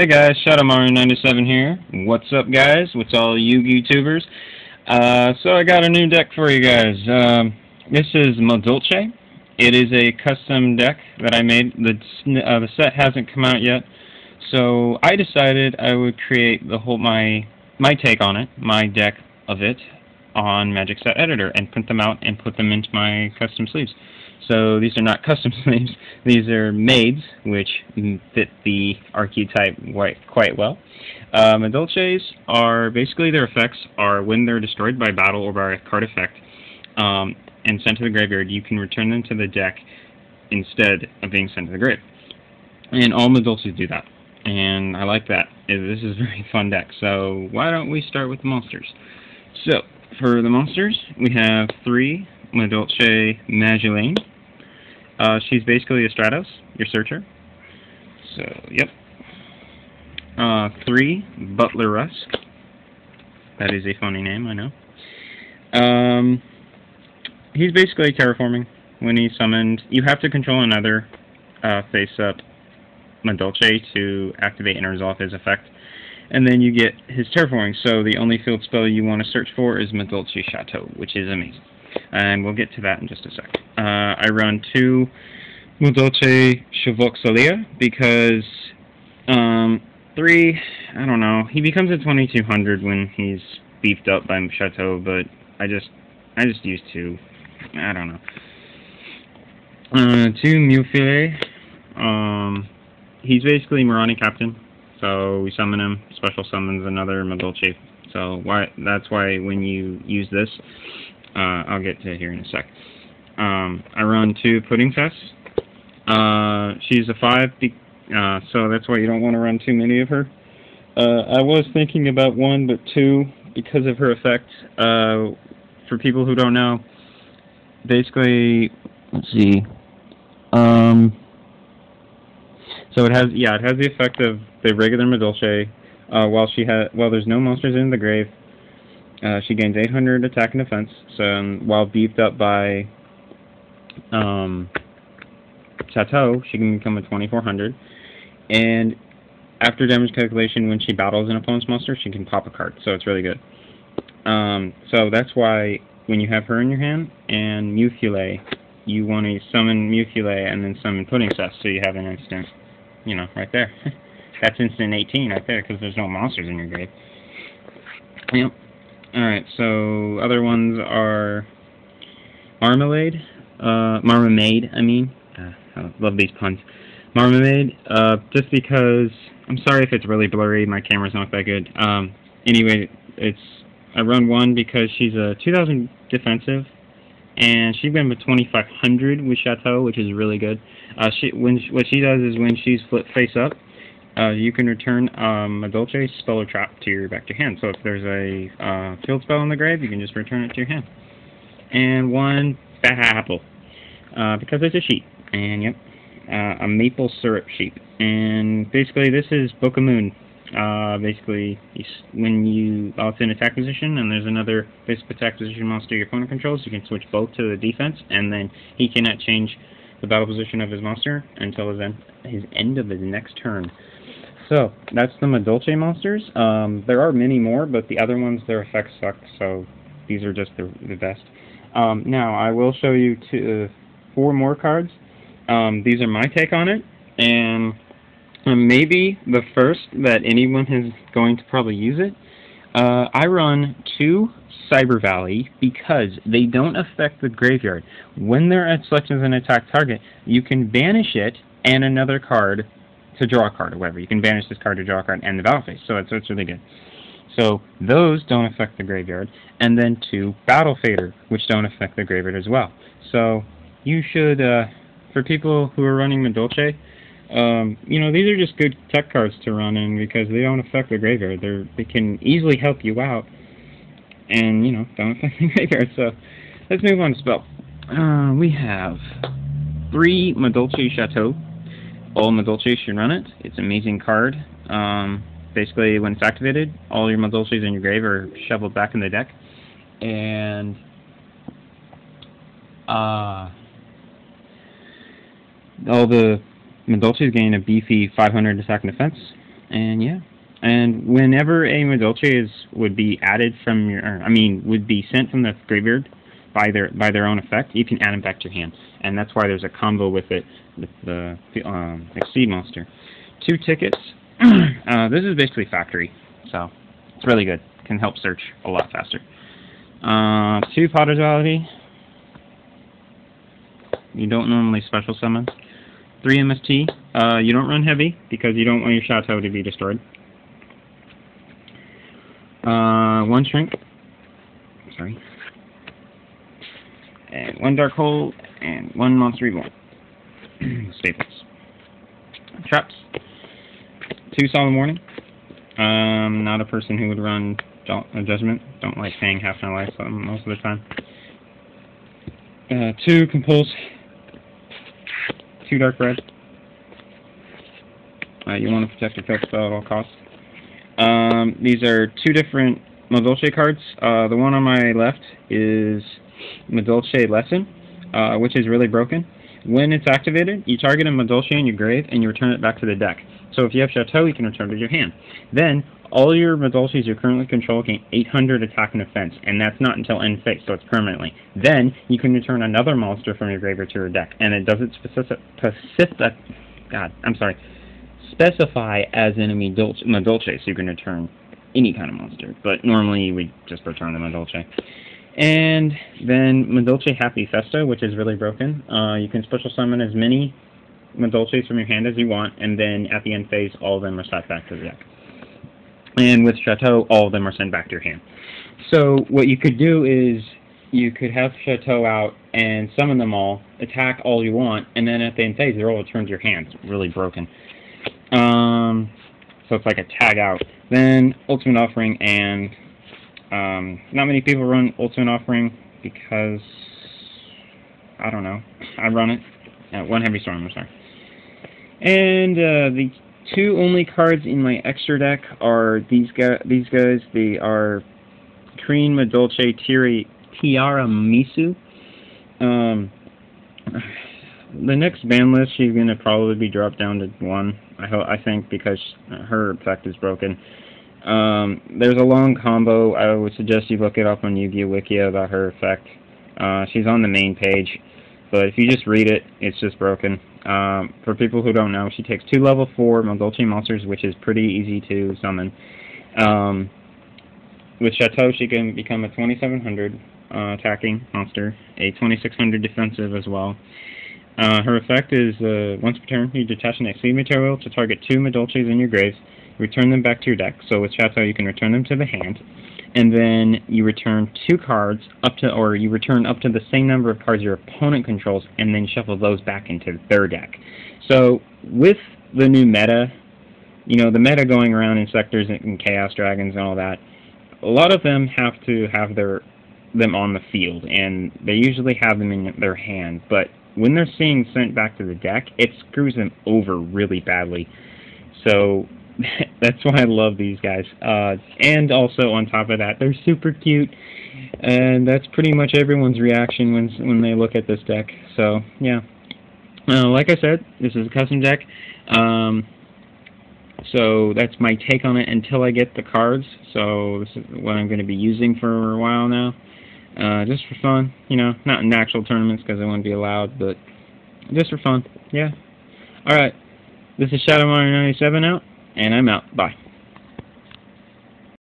Hey guys, Shadowmario97 here. What's up guys? What's all you YouTubers? So I got a new deck for you guys. This is Madolche. It is a custom deck that I made. The set hasn't come out yet, so I decided I would create my take on it, my deck of it, on Magic Set Editor and print them out and put them into my custom sleeves. So these are not custom sleeves, these are maids, which fit the archetype quite well. Madolches are, basically their effects are when they're destroyed by battle or by a card effect and sent to the graveyard, you can return them to the deck instead of being sent to the grave. And all Madolches do that, and I like that. This is a very fun deck, so why don't we start with the monsters. So, for the monsters, we have 3 Madolche Madolche. She's basically a Stratos, your searcher. So, yep. 3 Butler Rusk. That is a funny name, I know. He's basically terraforming. When he's summoned, you have to control another face-up Madolche to activate and resolve his effect. And then you get his terraforming, so the only field spell you want to search for is Madolche Chateau, which is amazing. And we'll get to that in just a sec. I run 2 Madolche Chevauxelia because 3, I don't know, he becomes a 2200 when he's beefed up by Chateau, but I just used 2. I don't know. 2 Mufile. He's basically Marani Captain, so we summon him, special summons another Madolche. So that's why when you use this, I'll get to it here in a sec. I run 2 Pudding Fest. She's a 5, so that's why you don't want to run too many of her. I was thinking about 1, but 2 because of her effect. For people who don't know, basically, let's see. So it has the effect of the regular Madolche. While there's no monsters in the grave, she gains 800 attack and defense. So while beefed up by Chateau, she can become a 2400. And after damage calculation, when she battles an opponent's monster, she can pop a card. So it's really good. So that's why when you have her in your hand and Mufile, you want to summon Mufile and then summon Pudding Cess, so you have an instant, right there. That's instant 18 right there because there's no monsters in your grave. Yep. Alright, so other ones are Marmalade, I mean. I love these puns. Marmalade, just because, I'm sorry if it's really blurry, my camera's not that good. Anyway, I run 1 because she's a 2000 defensive, and she went with 2500 with Chateau, which is really good. What she does is when she's flipped face up, you can return Madolche spell or trap back to your hand. So if there's a field spell in the grave, you can just return it to your hand. And 1 apple, because it's a sheep. And yep, a maple syrup sheep. And basically, this is Book of Moon. Basically, it's in attack position, and there's another basic attack position monster your opponent controls. You can switch both to the defense, and then he cannot change the battle position of his monster until his end of his next turn. So that's the Madolche monsters. There are many more, but the other ones, their effects suck. So these are just the best. Now I will show you 4 more cards. These are my take on it, and maybe the first that anyone is going to probably use it. I run 2 Cyber Valley because they don't affect the graveyard. When they're selected as an attack target, you can banish it and another card to draw a card or whatever. You can banish this card to draw a card and the battle phase, so it's really good. So those don't affect the graveyard. And then 2 Battle Fader, which don't affect the graveyard as well. So you should, for people who are running Madolche, these are just good tech cards to run in because they don't affect the graveyard. They can easily help you out and, don't affect the graveyard. So let's move on to spell. We have 3 Madolche Chateau. All Madolche should run it. It's an amazing card. Basically, when it's activated, all your Madolches in your grave are shoveled back in the deck. And all the Madolches gain a beefy 500 attack and defense. And yeah. And whenever a Madolche would be added from your, would be sent from the graveyard by their own effect, you can add them back to your hand, and that's why there's a combo with it with the Exceed monster. 2 tickets. This is basically factory, so it's really good. Can help search a lot faster. 2 Potter's Valley. You don't normally special summon. 3 MST. You don't run heavy because you don't want your Chateau to be destroyed. 1 Shrink. Sorry. And 1 Dark Hole, and 1 Monster Reborn. Staples. Traps. 2 Solemn Warning. Not a person who would run Judgment. Don't like paying half my life most of the time. 2 Compulse. 2 Dark Red. You want to protect your kill spell at all costs. These are 2 different Madolche cards. The one on my left is Madolche Lesson, which is really broken. When it's activated, you target a Madolche in your grave and you return it back to the deck. So if you have Chateau, you can return it to your hand. Then, all your Madolches you currently control gain 800 attack and defense, and that's not until end phase, so it's permanently. Then, you can return another monster from your graveyard to your deck, and it doesn't specify as enemy Madolche, so you can return any kind of monster. But normally, we just return the Madolche. And then Madolche Happy Festa, which is really broken. You can special summon as many Madolches from your hand as you want, and then at the end phase, all of them are stacked back to the deck. And with Chateau, all of them are sent back to your hand. So what you could do is you could have Chateau out and summon them all, attack all you want, and then at the end phase, they're all returned to your hand. It's really broken. So it's like a tag out. Then Ultimate Offering, and not many people run Ultimate Offering because, I don't know, I run it. 1 Heavy Storm, I'm sorry. And the 2 only cards in my extra deck are these guys. They are Kreen Madolche Tiara Misu. The next ban list, she's going to probably be dropped down to 1, I think, because her effect is broken. There's a long combo. I would suggest you look it up on Yu-Gi-Oh! Wikia about her effect. She's on the main page, but if you just read it, it's just broken. For people who don't know, she takes 2 level 4 Madolche monsters, which is pretty easy to summon. With Chateau, she can become a 2700 attacking monster, a 2600 defensive as well. Her effect is, once per turn, you detach an Exceed material to target 2 Madolches in your graves, return them back to your deck. So with Chateau, you can return them to the hand, and then you return 2 cards you return up to the same number of cards your opponent controls, and then shuffle those back into their deck. So with the new meta, the meta going around in Sectors and Chaos Dragons and all that, a lot of them have to have them on the field, and they usually have them in their hand, but when they're being sent back to the deck, it screws them over really badly. So that's why I love these guys. And also, on top of that, they're super cute, and that's pretty much everyone's reaction when they look at this deck. So, yeah. Like I said, this is a custom deck. So that's my take on it until I get the cards. So this is what I'm going to be using for a while now. Just for fun, not in actual tournaments because I wouldn't be allowed, but just for fun, yeah. Alright, this is Shadow Mario 97 out, and I'm out. Bye.